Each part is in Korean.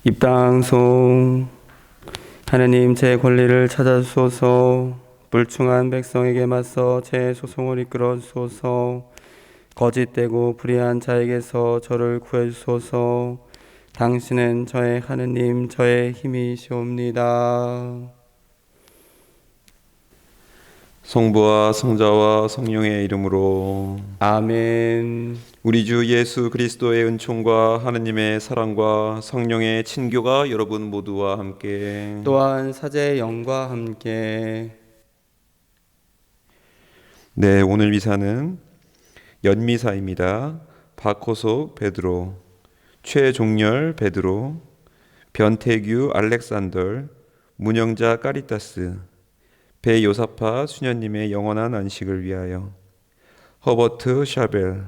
입당송. 하느님, 제 권리를 찾아주소서. 불충한 백성에게 맞서 제 소송을 이끌어 주소서. 거짓되고 불의한 자에게서 저를 구해주소서. 당신은 저의 하느님, 저의 힘이시옵니다. 성부와 성자와 성령의 이름으로 아멘. 우리 주 예수 그리스도의 은총과 하느님의 사랑과 성령의 친교가 여러분 모두와 함께 또한 사제의 영과 함께. 네, 오늘 미사는 연미사입니다. 박호석 베드로, 최종열 베드로, 변태규 알렉산더, 문영자 까리타스, 배요사파 수녀님의 영원한 안식을 위하여, 허버트 샤벨,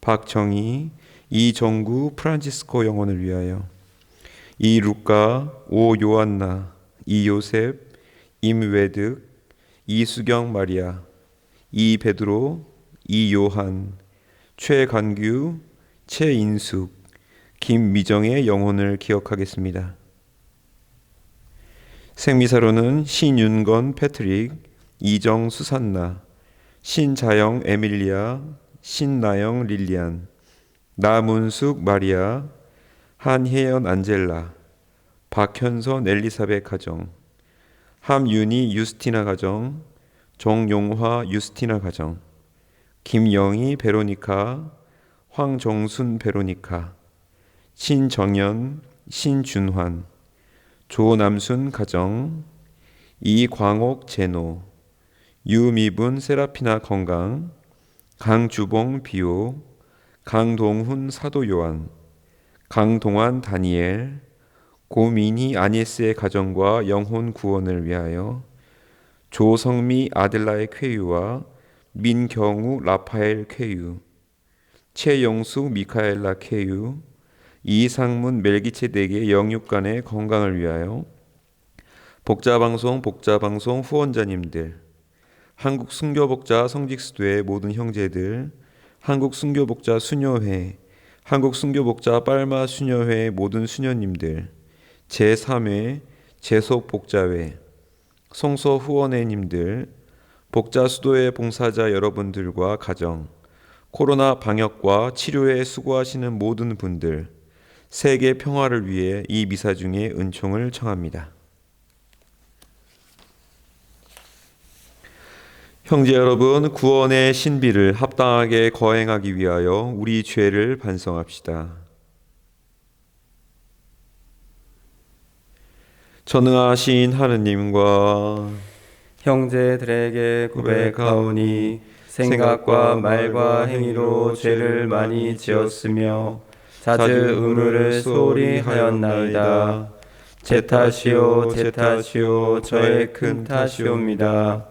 박정희, 이정구 프란치스코 영혼을 위하여, 이루카, 오요한나, 이요셉, 임외득, 이수경 마리아, 이베드로, 이요한, 최간규, 최인숙, 김미정의 영혼을 기억하겠습니다. 생미사로는 신윤건 패트릭, 이정 수산나, 신자영 에밀리아, 신나영 릴리안, 나문숙 마리아, 한혜연 안젤라, 박현선 엘리사벳 가정, 함윤희 유스티나 가정, 정용화 유스티나 가정, 김영희 베로니카, 황정순 베로니카, 신정연, 신준환, 조남순 가정, 이광옥 제노, 유미분 세라피나 건강, 강주봉 비오, 강동훈 사도 요한, 강동환 다니엘, 고민희 아니스의 가정과 영혼 구원을 위하여 조성미 아델라의 쾌유와 민경우 라파엘 쾌유, 최영수 미카엘라 쾌유, 이상문 멜기체덱의 영육간의 건강을 위하여 복자방송 후원자님들, 한국 순교복자 성직수도의 모든 형제들, 한국 순교복자 수녀회, 한국 순교복자 빨마 수녀회의 모든 수녀님들, 제3회 제속복자회, 성서 후원회님들, 복자수도의 봉사자 여러분들과 가정, 코로나 방역과 치료에 수고하시는 모든 분들, 세계 평화를 위해 이 미사 중에 은총을 청합니다. 형제 여러분, 구원의 신비를 합당하게 거행하기 위하여 우리 죄를 반성합시다. 전능하신 하느님과 형제들에게 고백하오니 생각과 말과 행위로 죄를 많이 지었으며 자주 의무를 소홀히 하였나이다. 제 탓이요 저의 큰 탓이옵니다.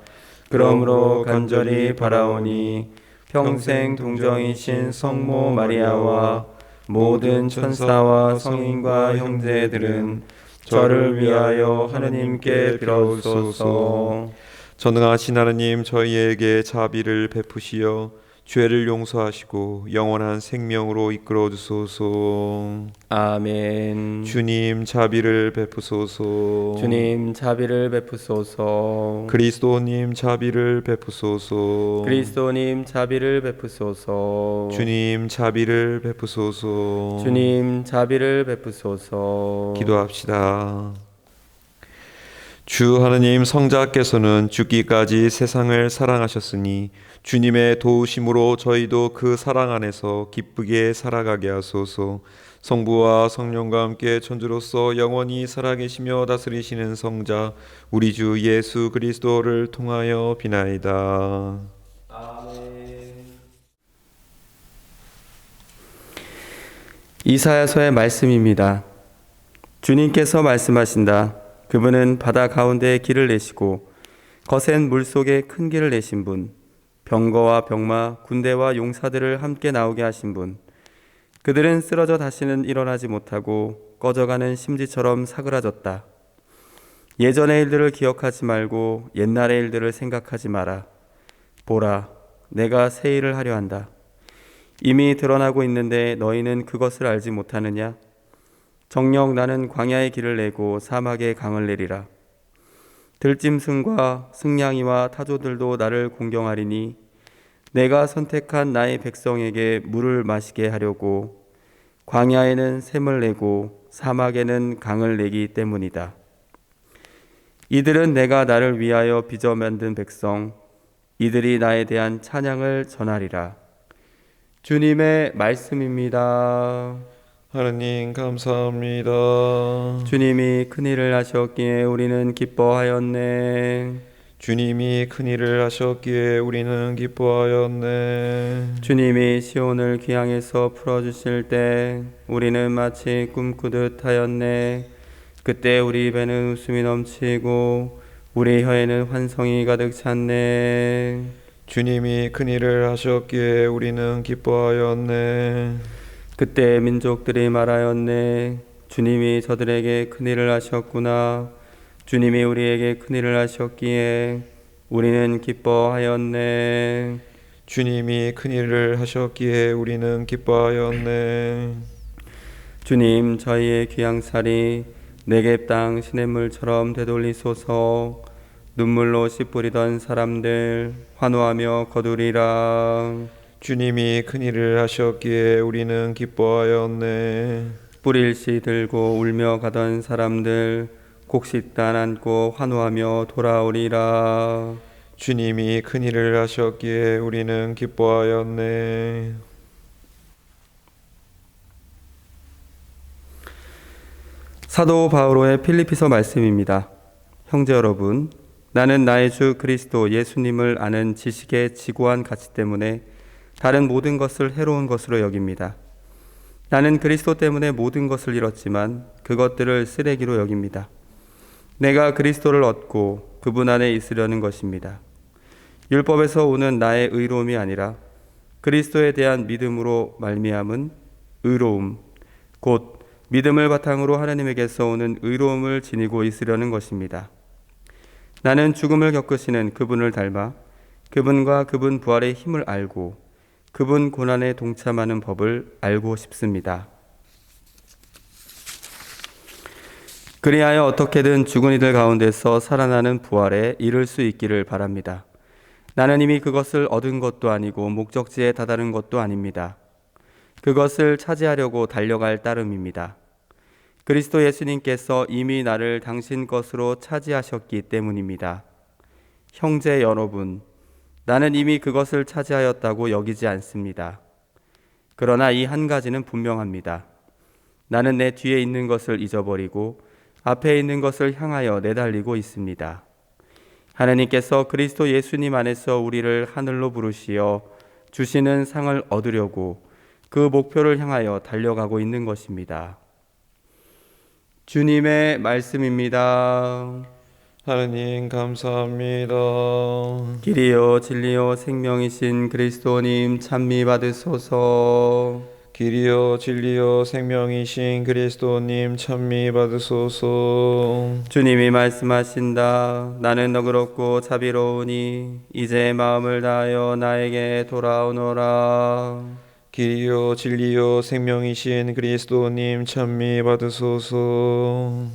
그러므로 간절히 바라오니 평생 동정이신 성모 마리아와 모든 천사와 성인과 형제들은 저를 위하여 하느님께 빌어주소서. 전능하신 하느님, 저희에게 자비를 베푸시어 죄를 용서하시고 영원한 생명으로 이끌어 주소서. 아멘. 주님, 자비를 베푸소서. 주님, 자비를 베푸소서. 그리스도님, 자비를 베푸소서. 그리스도님, 자비를 베푸소서. 주님, 자비를 베푸소서. 주님, 자비를 베푸소서. 기도합시다. 주 하느님, 성자께서는 죽기까지 세상을 사랑하셨으니 주님의 도우심으로 저희도 그 사랑 안에서 기쁘게 살아가게 하소서. 성부와 성령과 함께 천주로서 영원히 살아계시며 다스리시는 성자 우리 주 예수 그리스도를 통하여 비나이다. 아멘. 이사야서의 말씀입니다. 주님께서 말씀하신다. 그분은 바다 가운데 길을 내시고 거센 물속에 큰 길을 내신 분, 병거와 병마, 군대와 용사들을 함께 나오게 하신 분, 그들은 쓰러져 다시는 일어나지 못하고 꺼져가는 심지처럼 사그라졌다. 예전의 일들을 기억하지 말고 옛날의 일들을 생각하지 마라. 보라, 내가 새 일을 하려 한다. 이미 드러나고 있는데 너희는 그것을 알지 못하느냐? 정녕 나는 광야의 길을 내고 사막의 강을 내리라. 들짐승과 승냥이와 타조들도 나를 공경하리니 내가 선택한 나의 백성에게 물을 마시게 하려고 광야에는 샘을 내고 사막에는 강을 내기 때문이다. 이들은 내가 나를 위하여 빚어 만든 백성, 이들이 나에 대한 찬양을 전하리라. 주님의 말씀입니다. 하느님 감사합니다. 주님이 큰일을 하셨기에 우리는 기뻐하였네. 주님이 큰일을 하셨기에 우리는 기뻐하였네. 주님이 시온을 귀향에서 풀어주실 때 우리는 마치 꿈꾸듯 하였네. 그때 우리 배는 웃음이 넘치고 우리 혀에는 환성이 가득 찼네. 주님이 큰일을 하셨기에 우리는 기뻐하였네. 그때 민족들이 말하였네. 주님이 저들에게 큰일을 하셨구나. 주님이 우리에게 큰일을 하셨기에 우리는 기뻐하였네. 주님이 큰일을 하셨기에 우리는 기뻐하였네. 주님, 저희의 귀향살이 네겝 땅 시냇물처럼 되돌리소서. 눈물로 씨 뿌리던 사람들 환호하며 거두리라. 주님이 큰일을 하셨기에 우리는 기뻐하였네. 뿌릴 씨 들고 울며 가던 사람들 곡식단 안고 환호하며 돌아오리라. 주님이 큰일을 하셨기에 우리는 기뻐하였네. 사도 바오로의 필리피서 말씀입니다. 형제 여러분, 나는 나의 주 그리스도 예수님을 아는 지식의 지고한 가치 때문에 다른 모든 것을 해로운 것으로 여깁니다. 나는 그리스도 때문에 모든 것을 잃었지만 그것들을 쓰레기로 여깁니다. 내가 그리스도를 얻고 그분 안에 있으려는 것입니다. 율법에서 오는 나의 의로움이 아니라 그리스도에 대한 믿음으로 말미암은 의로움, 곧 믿음을 바탕으로 하나님에게서 오는 의로움을 지니고 있으려는 것입니다. 나는 죽음을 겪으시는 그분을 닮아 그분과 그분 부활의 힘을 알고 그분 고난에 동참하는 법을 알고 싶습니다. 그리하여 어떻게든 죽은 이들 가운데서 살아나는 부활에 이를 수 있기를 바랍니다. 나는 이미 그것을 얻은 것도 아니고 목적지에 다다른 것도 아닙니다. 그것을 차지하려고 달려갈 따름입니다. 그리스도 예수님께서 이미 나를 당신 것으로 차지하셨기 때문입니다. 형제 여러분, 나는 이미 그것을 차지하였다고 여기지 않습니다. 그러나 이 한 가지는 분명합니다. 나는 내 뒤에 있는 것을 잊어버리고 앞에 있는 것을 향하여 내달리고 있습니다. 하나님께서 그리스도 예수님 안에서 우리를 하늘로 부르시어 주시는 상을 얻으려고 그 목표를 향하여 달려가고 있는 것입니다. 주님의 말씀입니다. 하느님 감사합니다. 길이요 진리요 생명이신 그리스도님 찬미 받으소서. 길이요 진리요 생명이신 그리스도님 찬미 받으소서. 주님이 말씀하신다. 나는 너그럽고 자비로우니 이제 마음을 다하여 나에게 돌아오너라. 길이요 진리요 생명이신 그리스도님 찬미 받으소서.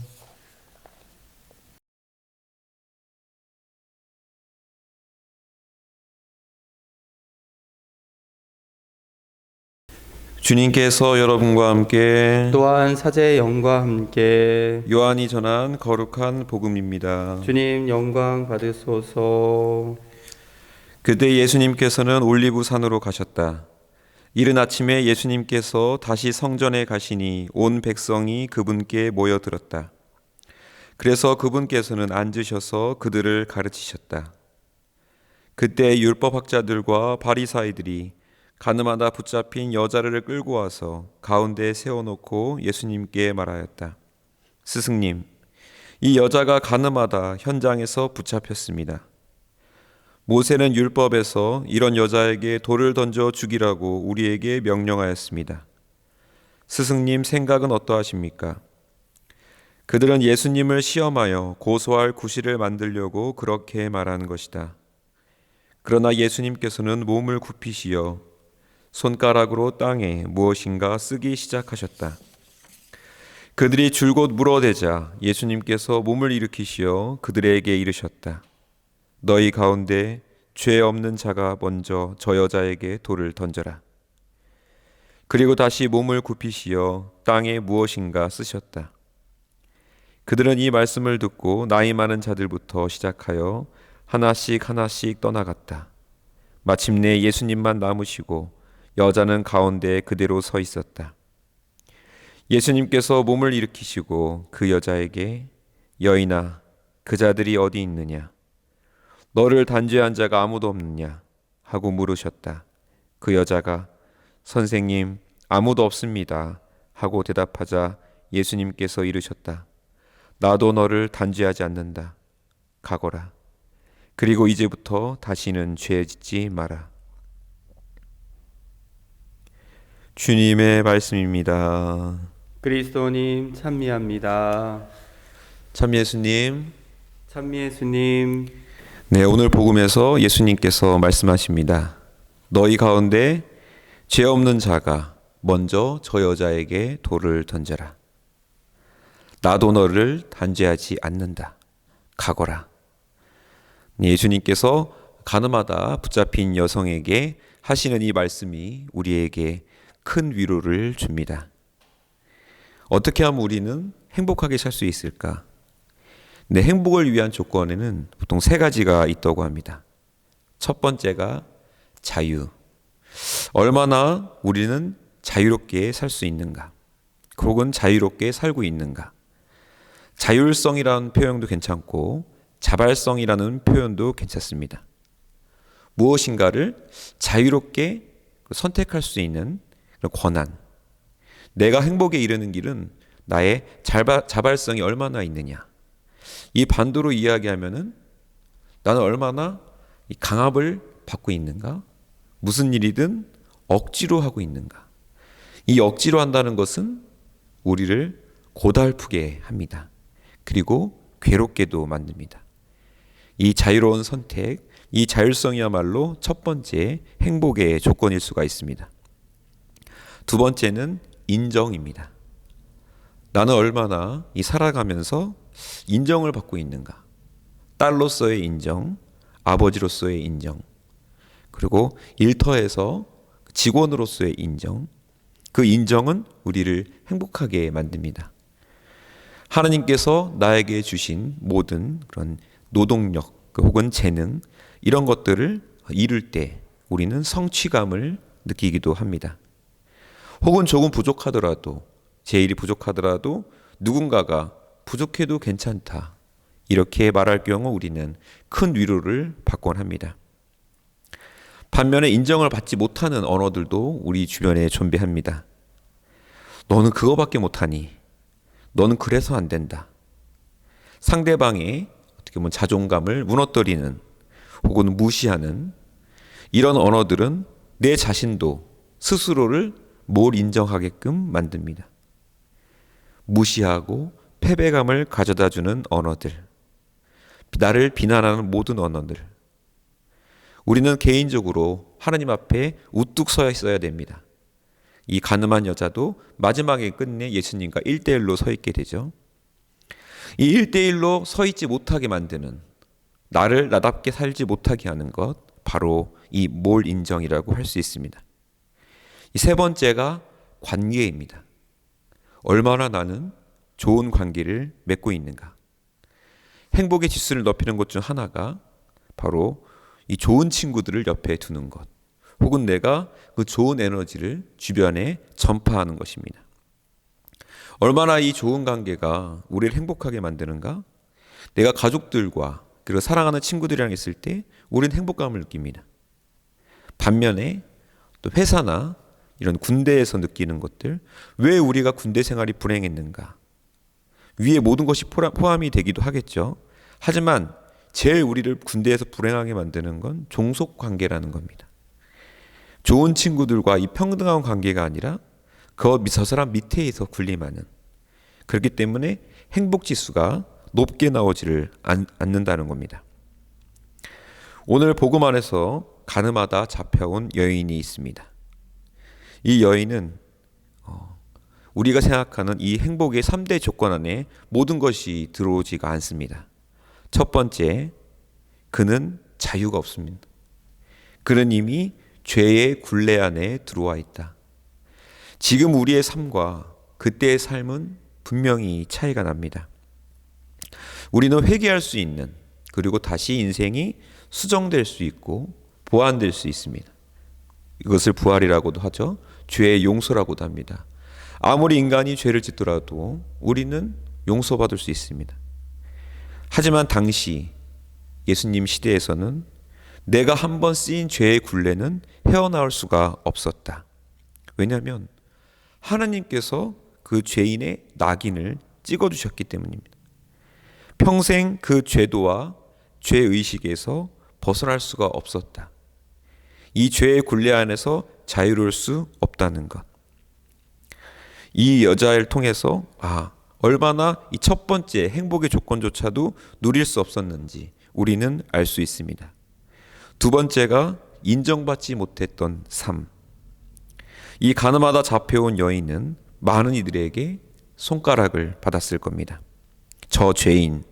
주님께서 여러분과 함께 또한 사제의 영과 함께 요한이 전한 거룩한 복음입니다. 주님 영광 받으소서. 그때 예수님께서는 올리브 산으로 가셨다. 이른 아침에 예수님께서 다시 성전에 가시니 온 백성이 그분께 모여들었다. 그래서 그분께서는 앉으셔서 그들을 가르치셨다. 그때 율법학자들과 바리사이들이 가늠하다 붙잡힌 여자를 끌고 와서 가운데에 세워놓고 예수님께 말하였다. 스승님, 이 여자가 가늠하다 현장에서 붙잡혔습니다. 모세는 율법에서 이런 여자에게 돌을 던져 죽이라고 우리에게 명령하였습니다. 스승님 생각은 어떠하십니까? 그들은 예수님을 시험하여 고소할 구실을 만들려고 그렇게 말하는 것이다. 그러나 예수님께서는 몸을 굽히시어 손가락으로 땅에 무엇인가 쓰기 시작하셨다. 그들이 줄곧 물어대자 예수님께서 몸을 일으키시어 그들에게 이르셨다. 너희 가운데 죄 없는 자가 먼저 저 여자에게 돌을 던져라. 그리고 다시 몸을 굽히시어 땅에 무엇인가 쓰셨다. 그들은 이 말씀을 듣고 나이 많은 자들부터 시작하여 하나씩 하나씩 떠나갔다. 마침내 예수님만 남으시고 여자는 가운데 그대로 서 있었다. 예수님께서 몸을 일으키시고 그 여자에게 여인아, 그 자들이 어디 있느냐? 너를 단죄한 자가 아무도 없느냐? 하고 물으셨다. 그 여자가 선생님, 아무도 없습니다. 하고 대답하자 예수님께서 이르셨다. 나도 너를 단죄하지 않는다. 가거라. 그리고 이제부터 다시는 죄 짓지 마라. 주님의 말씀입니다. 그리스도님 찬미합니다. 참 예수님. 찬미 예수님. 네, 오늘 복음에서 예수님께서 말씀하십니다. 너희 가운데 죄 없는 자가 먼저 저 여자에게 돌을 던져라. 나도 너를 단죄하지 않는다. 가거라. 예수님께서 가늠하다 붙잡힌 여성에게 하시는 이 말씀이 우리에게 큰 위로를 줍니다. 어떻게 하면 우리는 행복하게 살 수 있을까? 네, 행복을 위한 조건에는 보통 세 가지가 있다고 합니다. 첫 번째가 자유. 얼마나 우리는 자유롭게 살 수 있는가? 혹은 자유롭게 살고 있는가? 자율성이라는 표현도 괜찮고 자발성이라는 표현도 괜찮습니다. 무엇인가를 자유롭게 선택할 수 있는 그런 권한. 내가 행복에 이르는 길은 나의 자발성이 얼마나 있느냐. 이 반대로 이야기하면은 나는 얼마나 이 강압을 받고 있는가? 무슨 일이든 억지로 하고 있는가? 이 억지로 한다는 것은 우리를 고달프게 합니다. 그리고 괴롭게도 만듭니다. 이 자유로운 선택, 이 자율성이야말로 첫 번째 행복의 조건일 수가 있습니다. 두 번째는 인정입니다. 나는 얼마나 이 살아가면서 인정을 받고 있는가? 딸로서의 인정, 아버지로서의 인정, 그리고 일터에서 직원으로서의 인정, 그 인정은 우리를 행복하게 만듭니다. 하나님께서 나에게 주신 모든 그런 노동력 혹은 재능 이런 것들을 이룰 때 우리는 성취감을 느끼기도 합니다. 혹은 조금 부족하더라도 제 일이 부족하더라도 누군가가 부족해도 괜찮다 이렇게 말할 경우 우리는 큰 위로를 받곤 합니다. 반면에 인정을 받지 못하는 언어들도 우리 주변에 존재합니다. 너는 그거밖에 못하니? 너는 그래서 안 된다. 상대방의 어떻게 보면 자존감을 무너뜨리는 혹은 무시하는 이런 언어들은 내 자신도 스스로를 못 인정하게끔 만듭니다. 무시하고 패배감을 가져다주는 언어들, 나를 비난하는 모든 언어들. 우리는 개인적으로 하나님 앞에 우뚝 서 있어야 됩니다. 이 가늠한 여자도 마지막에 끝내 예수님과 1대1로 서 있게 되죠. 이 1대1로 서 있지 못하게 만드는, 나를 나답게 살지 못하게 하는 것, 바로 이 몰 인정이라고 할 수 있습니다. 이 세 번째가 관계입니다. 얼마나 나는 좋은 관계를 맺고 있는가. 행복의 지수를 높이는 것 중 하나가 바로 이 좋은 친구들을 옆에 두는 것, 혹은 내가 그 좋은 에너지를 주변에 전파하는 것입니다. 얼마나 이 좋은 관계가 우리를 행복하게 만드는가? 내가 가족들과 그리고 사랑하는 친구들이랑 있을 때 우리는 행복감을 느낍니다. 반면에 또 회사나 이런 군대에서 느끼는 것들, 왜 우리가 군대 생활이 불행했는가? 위에 모든 것이 포함이 되기도 하겠죠. 하지만 제일 우리를 군대에서 불행하게 만드는 건 종속 관계라는 겁니다. 좋은 친구들과 이 평등한 관계가 아니라 저 사람 밑에서 군림하는, 그렇기 때문에 행복 지수가 높게 나오지를 않는다는 겁니다. 오늘 복음 안에서 가늠하다 잡혀온 여인이 있습니다. 이 여인은 우리가 생각하는 이 행복의 3대 조건 안에 모든 것이 들어오지가 않습니다. 첫 번째, 그는 자유가 없습니다. 그는 이미 죄의 굴레 안에 들어와 있다. 지금 우리의 삶과 그때의 삶은 분명히 차이가 납니다. 우리는 회개할 수 있는, 그리고 다시 인생이 수정될 수 있고 보완될 수 있습니다. 이것을 부활이라고도 하죠. 죄의 용서라고도 합니다. 아무리 인간이 죄를 짓더라도 우리는 용서받을 수 있습니다. 하지만 당시 예수님 시대에서는 내가 한번 쓰인 죄의 굴레는 헤어나올 수가 없었다. 왜냐하면 하나님께서 그 죄인의 낙인을 찍어주셨기 때문입니다. 평생 그 죄도와 죄의식에서 벗어날 수가 없었다. 이 죄의 굴레 안에서 자유로울 수 없다는 것. 이 여자를 통해서 얼마나 이 첫 번째 행복의 조건조차도 누릴 수 없었는지 우리는 알 수 있습니다. 두 번째가 인정받지 못했던 삶. 이 가늠하다 잡혀온 여인은 많은 이들에게 손가락을 받았을 겁니다. 저 죄인,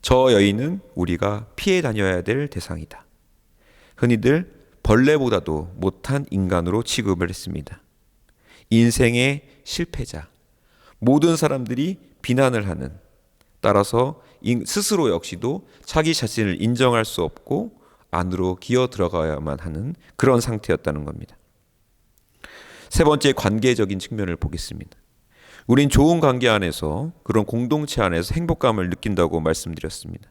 저 여인은 우리가 피해 다녀야 될 대상이다. 흔히들 벌레보다도 못한 인간으로 취급을 했습니다. 인생의 실패자, 모든 사람들이 비난을 하는, 따라서 스스로 역시도 자기 자신을 인정할 수 없고 안으로 기어 들어가야만 하는 그런 상태였다는 겁니다. 세 번째, 관계적인 측면을 보겠습니다. 우린 좋은 관계 안에서, 그런 공동체 안에서 행복감을 느낀다고 말씀드렸습니다.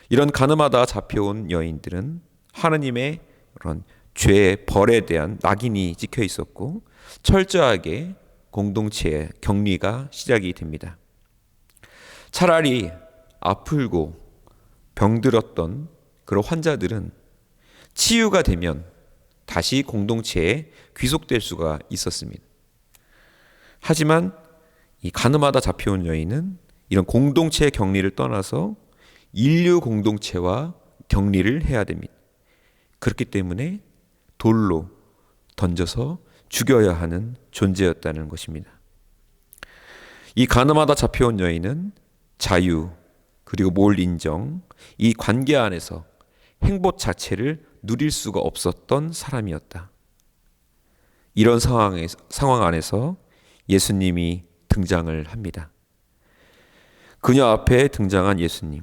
이런 가늠하다 잡혀온 여인들은 하느님의 그런 죄의 벌에 대한 낙인이 찍혀 있었고 철저하게 공동체의 격리가 시작이 됩니다. 차라리 아프고 병들었던 그런 환자들은 치유가 되면 다시 공동체에 귀속될 수가 있었습니다. 하지만 이 가늠하다 잡혀온 여인은 이런 공동체의 격리를 떠나서 인류 공동체와 격리를 해야 됩니다. 그렇기 때문에 돌로 던져서 죽여야 하는 존재였다는 것입니다. 이 가늠하다 잡혀온 여인은 자유, 그리고 몰 인정, 이 관계 안에서 행복 자체를 누릴 수가 없었던 사람이었다. 이런 상황 안에서 예수님이 등장을 합니다. 그녀 앞에 등장한 예수님,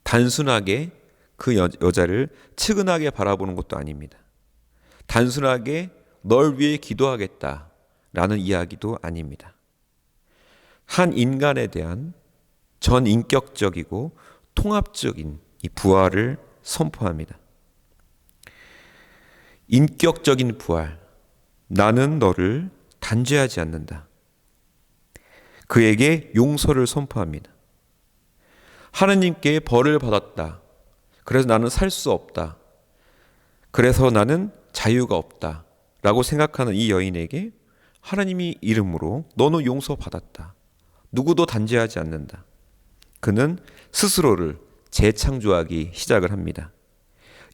단순하게 그 여자를 측은하게 바라보는 것도 아닙니다. 단순하게 널 위해 기도하겠다라는 이야기도 아닙니다. 한 인간에 대한 전인격적이고 통합적인 이 부활을 선포합니다. 인격적인 부활, 나는 너를 단죄하지 않는다. 그에게 용서를 선포합니다. 하느님께 벌을 받았다. 그래서 나는 살 수 없다. 그래서 나는 자유가 없다. 라고 생각하는 이 여인에게 하나님이 이름으로 너는 용서받았다. 누구도 단죄하지 않는다. 그는 스스로를 재창조하기 시작을 합니다.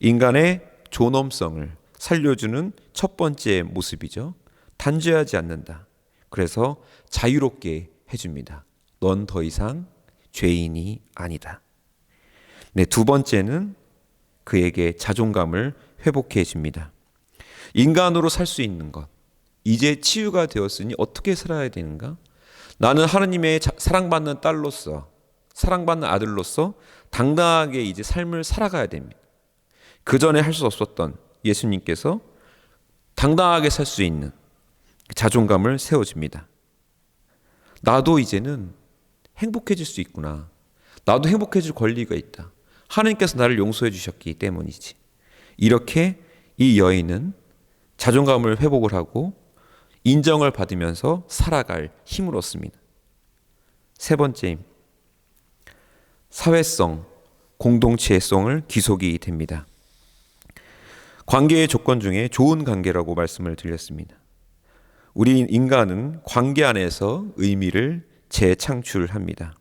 인간의 존엄성을 살려주는 첫 번째 모습이죠. 단죄하지 않는다. 그래서 자유롭게 해줍니다. 넌 더 이상 죄인이 아니다. 네, 두 번째는 그에게 자존감을 회복해 줍니다. 인간으로 살 수 있는 것, 이제 치유가 되었으니 어떻게 살아야 되는가? 나는 하느님의 사랑받는 딸로서, 사랑받는 아들로서 당당하게 이제 삶을 살아가야 됩니다. 그 전에 할 수 없었던 예수님께서 당당하게 살 수 있는 자존감을 세워줍니다. 나도 이제는 행복해질 수 있구나. 나도 행복해질 권리가 있다. 하나님께서 나를 용서해 주셨기 때문이지. 이렇게 이 여인은 자존감을 회복을 하고 인정을 받으면서 살아갈 힘을 얻습니다. 세 번째, 사회성, 공동체성을 기속이 됩니다. 관계의 조건 중에 좋은 관계라고 말씀을 드렸습니다. 우리 인간은 관계 안에서 의미를 재창출합니다.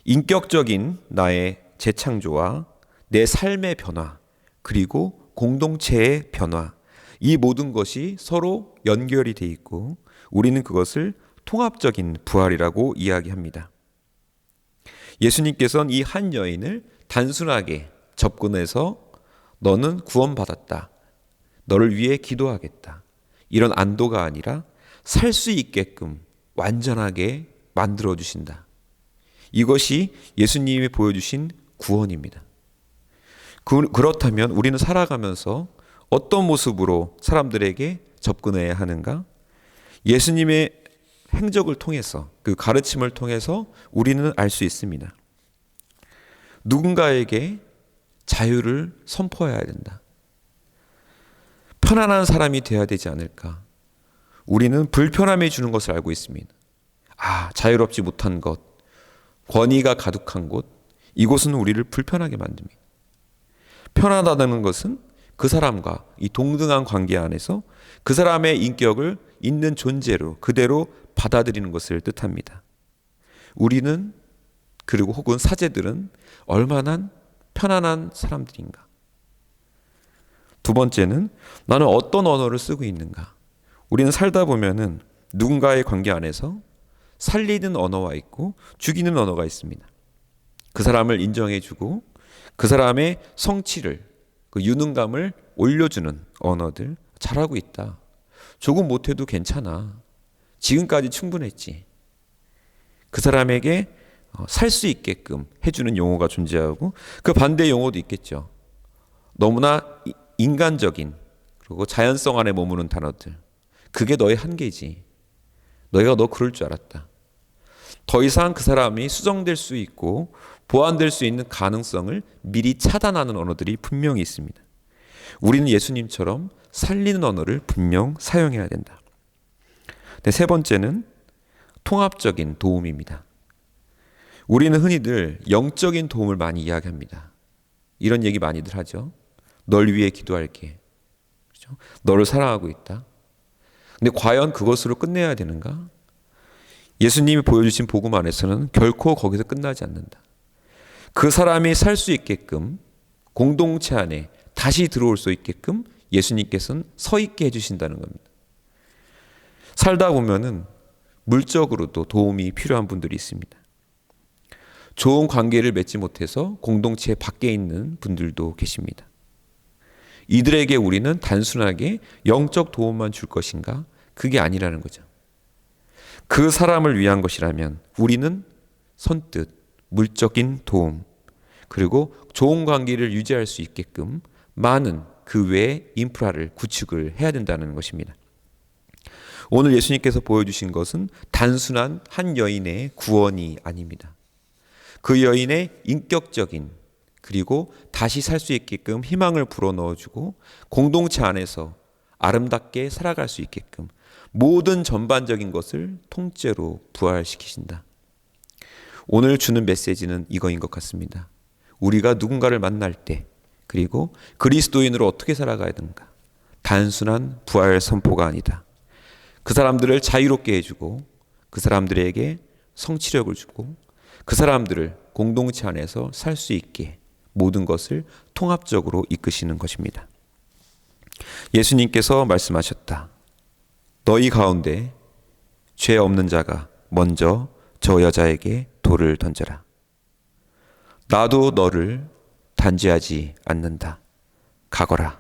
인격적인 나의 재창조와 내 삶의 변화, 그리고 공동체의 변화, 이 모든 것이 서로 연결이 돼 있고 우리는 그것을 통합적인 부활이라고 이야기합니다. 예수님께서는 이 한 여인을 단순하게 접근해서 너는 구원받았다, 너를 위해 기도하겠다, 이런 안도가 아니라 살 수 있게끔 완전하게 만들어 주신다. 이것이 예수님이 보여주신 구원입니다. 그렇다면 우리는 살아가면서 어떤 모습으로 사람들에게 접근해야 하는가? 예수님의 행적을 통해서, 그 가르침을 통해서 우리는 알 수 있습니다. 누군가에게 자유를 선포해야 된다. 편안한 사람이 되어야 되지 않을까? 우리는 불편함이 주는 것을 알고 있습니다. 자유롭지 못한 곳, 권위가 가득한 곳, 이곳은 우리를 불편하게 만듭니다. 편하다는 것은 그 사람과 이 동등한 관계 안에서 그 사람의 인격을 있는 존재로 그대로 받아들이는 것을 뜻합니다. 우리는, 그리고 혹은 사제들은 얼마나 편안한 사람들인가? 두 번째는 나는 어떤 언어를 쓰고 있는가? 우리는 살다 보면은 누군가의 관계 안에서 살리는 언어가 있고 죽이는 언어가 있습니다. 그 사람을 인정해주고 그 사람의 성취를, 그 유능감을 올려주는 언어들. 잘하고 있다, 조금 못해도 괜찮아, 지금까지 충분했지, 그 사람에게 살 수 있게끔 해주는 용어가 존재하고 그 반대 용어도 있겠죠. 너무나 인간적인 그리고 자연성 안에 머무는 단어들. 그게 너의 한계지, 너희가 너 그럴 줄 알았다. 더 이상 그 사람이 수정될 수 있고 보완될 수 있는 가능성을 미리 차단하는 언어들이 분명히 있습니다. 우리는 예수님처럼 살리는 언어를 분명 사용해야 된다. 세 번째는 통합적인 도움입니다. 우리는 흔히들 영적인 도움을 많이 이야기합니다. 이런 얘기 많이들 하죠. 널 위해 기도할게, 그렇죠? 너를 사랑하고 있다. 근데 과연 그것으로 끝내야 되는가? 예수님이 보여주신 복음 안에서는 결코 거기서 끝나지 않는다. 그 사람이 살 수 있게끔, 공동체 안에 다시 들어올 수 있게끔 예수님께서는 서 있게 해주신다는 겁니다. 살다 보면은 물적으로도 도움이 필요한 분들이 있습니다. 좋은 관계를 맺지 못해서 공동체 밖에 있는 분들도 계십니다. 이들에게 우리는 단순하게 영적 도움만 줄 것인가? 그게 아니라는 거죠. 그 사람을 위한 것이라면 우리는 선뜻 물적인 도움, 그리고 좋은 관계를 유지할 수 있게끔 많은 그 외의 인프라를 구축을 해야 된다는 것입니다. 오늘 예수님께서 보여주신 것은 단순한 한 여인의 구원이 아닙니다. 그 여인의 인격적인, 그리고 다시 살 수 있게끔 희망을 불어넣어주고 공동체 안에서 아름답게 살아갈 수 있게끔 모든 전반적인 것을 통째로 부활시키신다. 오늘 주는 메시지는 이거인 것 같습니다. 우리가 누군가를 만날 때, 그리고 그리스도인으로 어떻게 살아가야 되는가? 단순한 부활 선포가 아니다. 그 사람들을 자유롭게 해주고 그 사람들에게 성취력을 주고 그 사람들을 공동체 안에서 살 수 있게 모든 것을 통합적으로 이끄시는 것입니다. 예수님께서 말씀하셨다. 너희 가운데 죄 없는 자가 먼저 저 여자에게 돌을 던져라. 나도 너를 단죄하지 않는다. 가거라.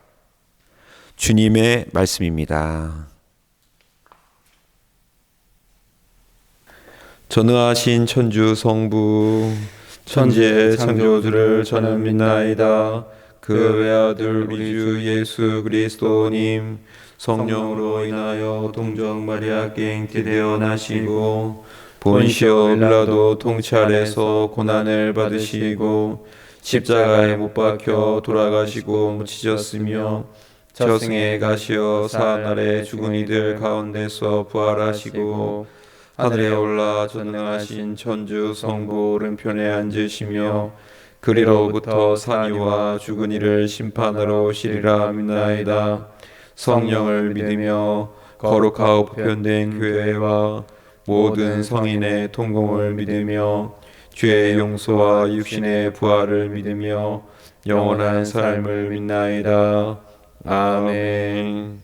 주님의 말씀입니다. 전능하신 천주 성부 천지의 창조주를 저는 믿나이다. 그 외아들 우리 주 예수 그리스도님 성령으로 인하여 동정 마리아께 잉태되어 나시고 본시오 빌라도 통치 아래서 고난을 받으시고 십자가에 못 박혀 돌아가시고 묻히셨으며 저승에 가시어 사흘날에 죽은 이들 가운데서 부활하시고 하늘에 올라 전능하신 천주 성부 오른편에 앉으시며 그리로부터 산이와 죽은 이를 심판하러 오시리라 믿나이다. 성령을 믿으며 거룩하고 보편된 교회와 모든 성인의 통공을 믿으며 죄의 용서와 육신의 부활을 믿으며 영원한 삶을 믿나이다. 아멘.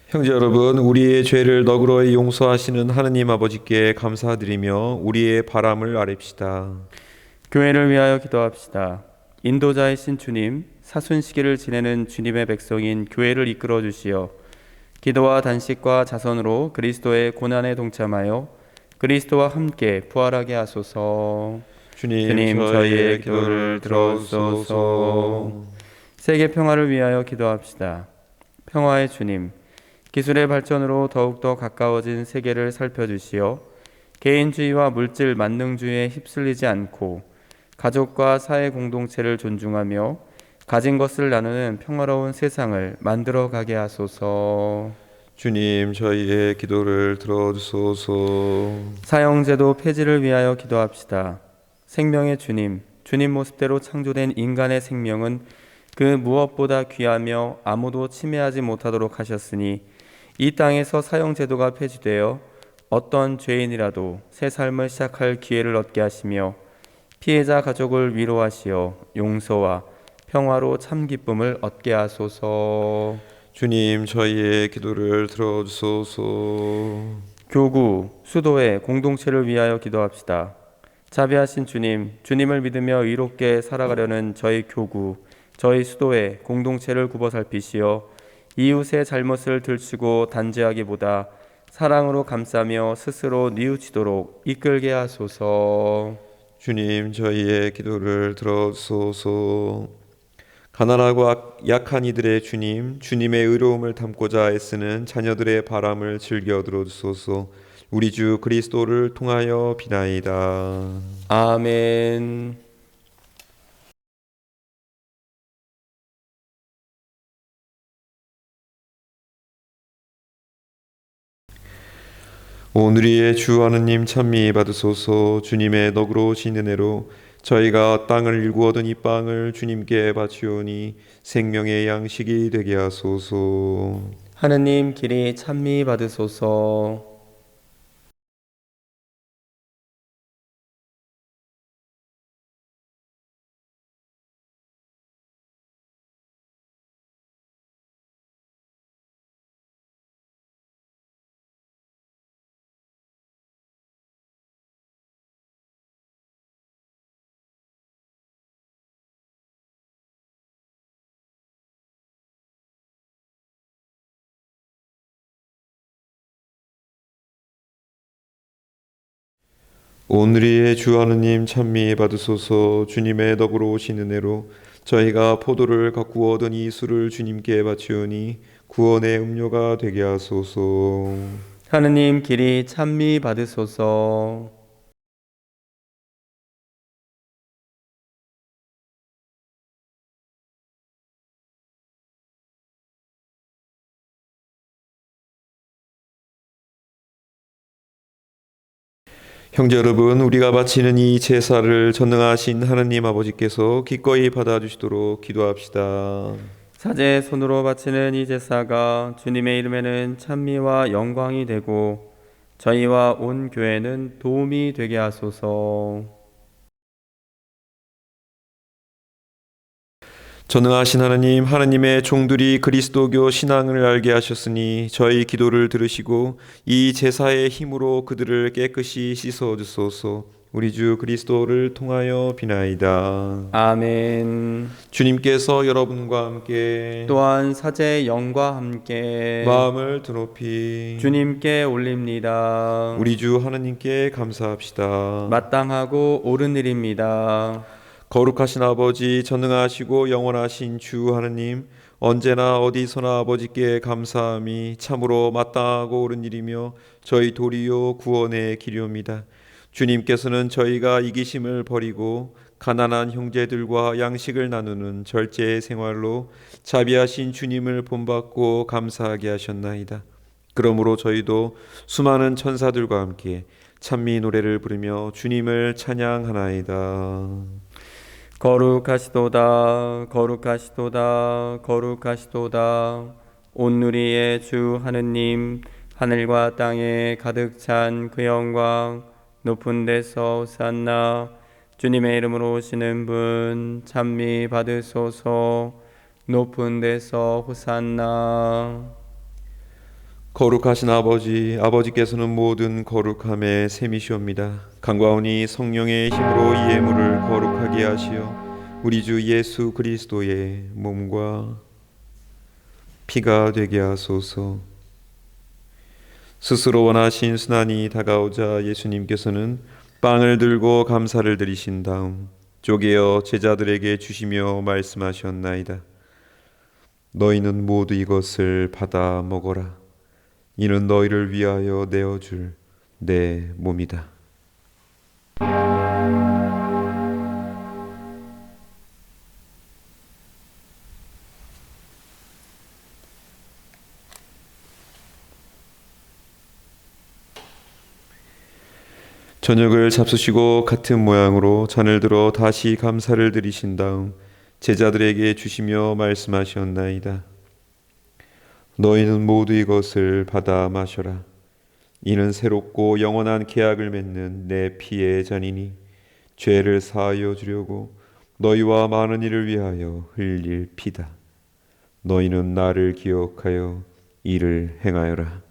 형제 여러분, 우리의 죄를 너그러이 용서하시는 하느님 아버지께 감사드리며 우리의 바람을 아뢰읍시다. 교회를 위하여 기도합시다. 인도자이신 주님, 사순시기를 지내는 주님의 백성인 교회를 이끌어 주시어 기도와 단식과 자선으로 그리스도의 고난에 동참하여 그리스도와 함께 부활하게 하소서. 주님, 저희의 기도를 들어주소서. 세계 평화를 위하여 기도합시다. 평화의 주님, 기술의 발전으로 더욱더 가까워진 세계를 살펴주시어 개인주의와 물질 만능주의에 휩쓸리지 않고 가족과 사회 공동체를 존중하며 가진 것을 나누는 평화로운 세상을 만들어 가게 하소서. 주님, 저희의 기도를 들어주소서. 사형제도 폐지를 위하여 기도합시다. 생명의 주님, 주님 모습대로 창조된 인간의 생명은 그 무엇보다 귀하며 아무도 침해하지 못하도록 하셨으니 이 땅에서 사형제도가 폐지되어 어떤 죄인이라도 새 삶을 시작할 기회를 얻게 하시며 피해자 가족을 위로하시어 용서와 평화로 참 기쁨을 얻게 하소서. 주님, 저희의 기도를 들어주소서. 교구, 수도회 공동체를 위하여 기도합시다. 자비하신 주님, 주님을 믿으며 의롭게 살아가려는 저희 교구, 저희 수도회 공동체를 굽어 살피시어 이웃의 잘못을 들추고 단죄하기보다 사랑으로 감싸며 스스로 뉘우치도록 이끌게 하소서. 주님, 저희의 기도를 들어주소서. 가난하고 약한 이들의 주님, 주님의 의로움을 담고자 애쓰는 자녀들의 바람을 즐겨 들어주소서. 우리 주 그리스도를 통하여 비나이다. 아멘. 오늘의 주 하느님 찬미 받으소서. 주님의 너그러우신 은혜로 저희가 땅을 일구 얻은 이 빵을 주님께 바치오니 생명의 양식이 되게 하소서. 하느님 길이 찬미 받으소서. 오늘의 주 하느님 찬미 받으소서. 주님의 너그러우신 은혜로 저희가 포도를 가꾸어 얻은 이 술을 주님께 바치오니 구원의 음료가 되게 하소서. 하느님 길이 찬미 받으소서. 형제 여러분, 우리가 바치는 이 제사를 전능하신 하느님 아버지께서 기꺼이 받아주시도록 기도합시다. 사제 손으로 바치는 이 제사가 주님의 이름에는 찬미와 영광이 되고 저희와 온 교회는 도움이 되게 하소서. 전능하신 하느님, 하느님의 종들이 그리스도교 신앙을 알게 하셨으니 저희 기도를 들으시고 이 제사의 힘으로 그들을 깨끗이 씻어 주소서. 우리 주 그리스도를 통하여 비나이다. 아멘. 주님께서 여러분과 함께 또한 사제 영과 함께 마음을 드높이 주님께 올립니다. 우리 주 하느님께 감사합시다. 마땅하고 옳은 일입니다. 거룩하신 아버지, 전능하시고 영원하신 주 하느님, 언제나 어디서나 아버지께 감사함이 참으로 마땅하고 옳은 일이며 저희 도리요 구원의 길이옵니다. 주님께서는 저희가 이기심을 버리고 가난한 형제들과 양식을 나누는 절제 생활로 자비하신 주님을 본받고 감사하게 하셨나이다. 그러므로 저희도 수많은 천사들과 함께 찬미 노래를 부르며 주님을 찬양하나이다. 거룩하시도다 거룩하시도다 거룩하시도다 온누리의 주 하느님 하늘과 땅에 가득 찬 그 영광 높은 데서 호산나 주님의 이름으로 오시는 분 찬미 받으소서 높은 데서 호산나 거룩하신 아버지, 아버지께서는 모든 거룩함의 셈이시옵니다. 간과하오니 성령의 힘으로 이 예물을 거룩하게 하시어 우리 주 예수 그리스도의 몸과 피가 되게 하소서. 스스로 원하신 순환이 다가오자 예수님께서는 빵을 들고 감사를 드리신 다음 쪼개어 제자들에게 주시며 말씀하셨나이다. 너희는 모두 이것을 받아 먹어라. 이는 너희를 위하여 내어줄 내 몸이다. 저녁을 잡수시고 같은 모양으로 잔을 들어 다시 감사를 드리신 다음 제자들에게 주시며 말씀하셨나이다. 너희는 모두 이것을 받아 마셔라. 이는 새롭고 영원한 계약을 맺는 내 피의 잔이니 죄를 사하여 주려고 너희와 많은 이를 위하여 흘릴 피다. 너희는 나를 기억하여 이를 행하여라.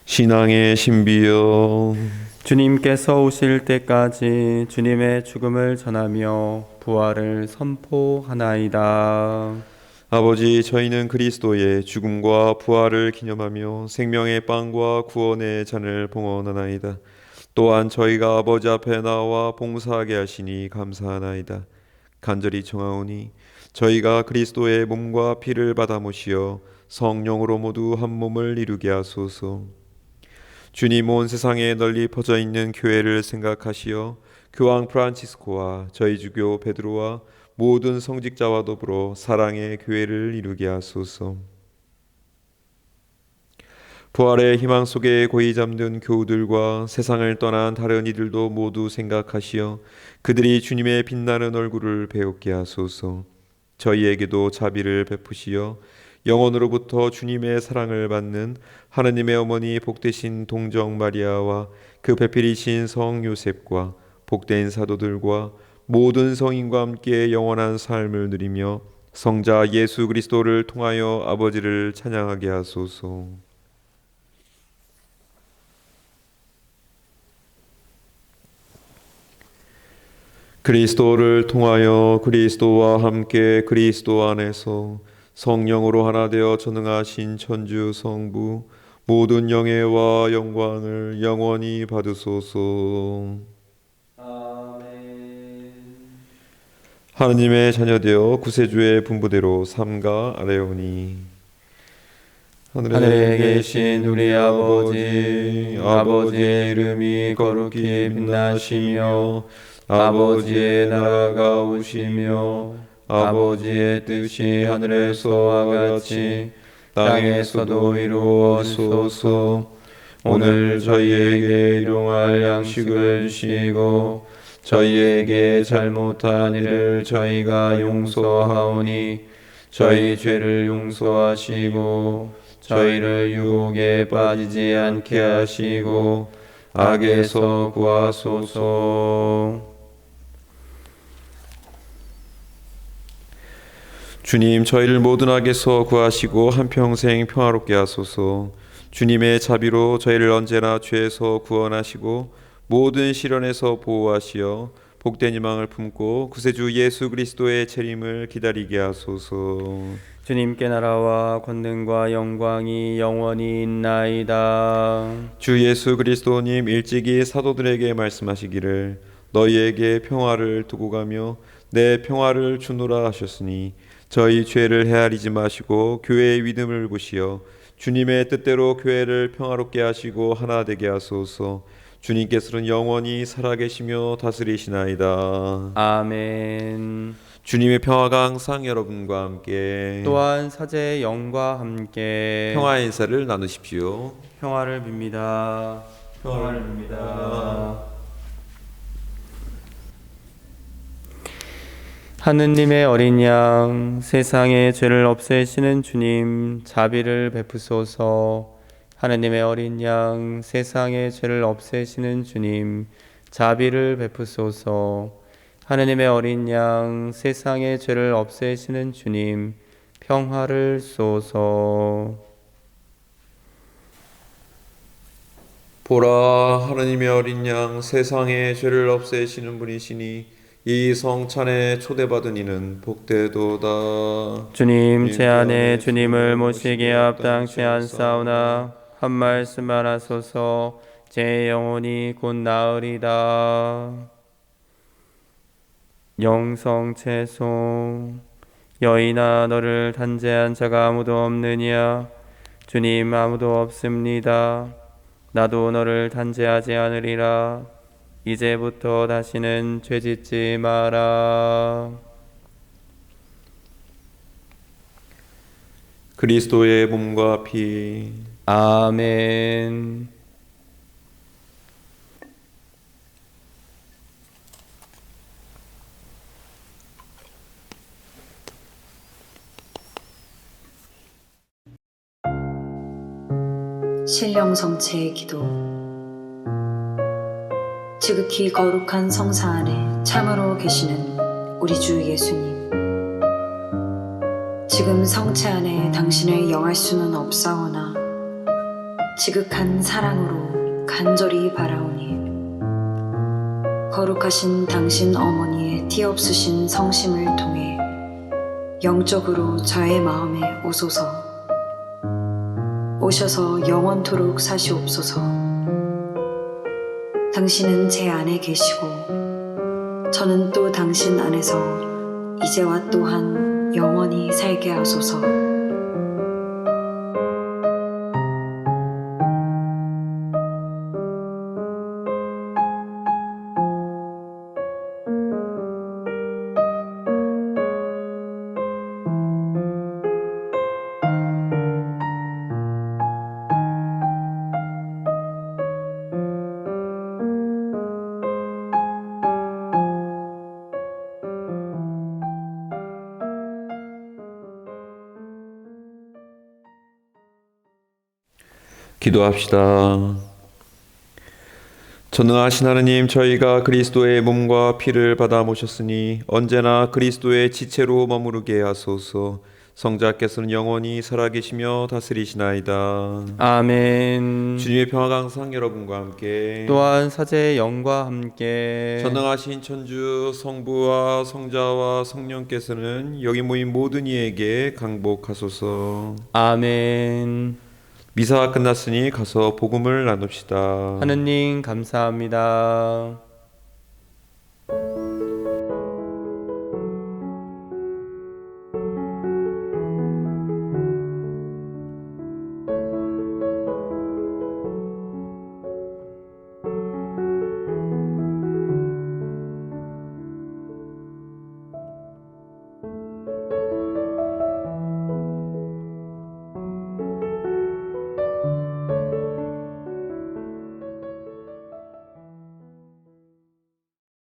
신앙의 신비여, 주님께서 오실 때까지 주님의 죽음을 전하며 부활을 선포하나이다. 아버지, 저희는 그리스도의 죽음과 부활을 기념하며 생명의 빵과 구원의 잔을 봉헌하나이다. 또한 저희가 아버지 앞에 나와 봉사하게 하시니 감사하나이다. 간절히 청하오니 저희가 그리스도의 몸과 피를 받아 모시어 성령으로 모두 한 몸을 이루게 하소서. 주님, 온 세상에 널리 퍼져 있는 교회를 생각하시어 교황 프란치스코와 저희 주교 베드로와 모든 성직자와 더불어 사랑의 교회를 이루게 하소서. 부활의 희망 속에 고이 잠든 교우들과 세상을 떠난 다른 이들도 모두 생각하시어 그들이 주님의 빛나는 얼굴을 배우게 하소서. 저희에게도 자비를 베푸시어 영원으로부터 주님의 사랑을 받는 하느님의 어머니 복되신 동정 마리아와 그 배필이신 성 요셉과 복된 사도들과 모든 성인과 함께 영원한 삶을 누리며 성자 예수 그리스도를 통하여 아버지를 찬양하게 하소서. 그리스도를 통하여 그리스도와 함께 그리스도 안에서 성령으로 하나 되어 전능하신 천주 성부 모든 영예와 영광을 영원히 받으소서. 아멘. 하느님의 자녀되어 구세주의 분부대로 삼가 아뢰오니 하늘에 계신 우리 아버지, 아버지의 이름이 거룩히 빛나시며 아버지의 나라가 오시며 아버지의 뜻이 하늘에서와 같이 땅에서도 이루어지소서. 오늘 저희에게 일용할 양식을 주시고 저희에게 잘못한 일을 저희가 용서하오니 저희 죄를 용서하시고 저희를 유혹에 빠지지 않게 하시고 악에서 구하소서. 주님, 저희를 모든 악에서 구하시고 한평생 평화롭게 하소서. 주님의 자비로 저희를 언제나 죄에서 구원하시고 모든 시련에서 보호하시어 복된 희망을 품고 구세주 예수 그리스도의 재림을 기다리게 하소서. 주님께 나라와 권능과 영광이 영원히 있나이다. 주 예수 그리스도님 일찍이 사도들에게 말씀하시기를 너희에게 평화를 두고 가며 내 평화를 주노라 하셨으니 저희 죄를 헤아리지 마시고 교회의 믿음을 보시어 주님의 뜻대로 교회를 평화롭게 하시고 하나 되게 하소서. 주님께서는 영원히 살아계시며 다스리시나이다. 아멘. 주님의 평화가 항상 여러분과 함께 또한 사제의 영과 함께 평화의 인사를 나누십시오. 평화를 빕니다. 평화를 빕니다. 하느님의 어린 양, 세상의 죄를 없애시는 주님, 자비를 베푸소서. 하느님의 어린 양 세상의 죄를 없애시는 주님 자비를 베푸소서. 하느님의 어린 양 세상의 죄를 없애시는 주님 평화를 쏘소. 보라, 하느님의 어린 양 세상의 죄를 없애시는 분이시니 이 성찬에 초대받은 이는 복되도다. 주님 제 안에 주님을 모시기에 합당치 않사오나 한 말씀만 하소서. 제 영혼이 곧 나으리다. 영성 채소. 여인아 너를 단죄한 자가 아무도 없느냐? 주님 아무도 없습니다. 나도 너를 단죄하지 않으리라. 이제부터 다시는 죄짓지 마라. 그리스도의 몸과 피. 아멘. 신령성체의 기도. 지극히 거룩한 성사 안에 참으로 계시는 우리 주 예수님, 지금 성체 안에 당신을 영할 수는 없사오나 지극한 사랑으로 간절히 바라오니 거룩하신 당신 어머니의 티없으신 성심을 통해 영적으로 저의 마음에 오소서. 오셔서 영원토록 사시옵소서. 당신은 제 안에 계시고 저는 또 당신 안에서 이제와 또한 영원히 살게 하소서. 기도합시다. 전능하신 하느님, 저희가 그리스도의 몸과 피를 받아 모셨으니 언제나 그리스도의 지체로 머무르게 하소서. 성자께서는 영원히 살아계시며 다스리시나이다. 아멘. 주님의 평화가 항상 여러분과 함께. 또한 사제의 영과 함께 전능하신 천주 성부와 성자와 성령께서는 여기 모인 모든 이에게 강복하소서. 아멘. 미사가 끝났으니 가서 복음을 나눕시다. 하느님 감사합니다.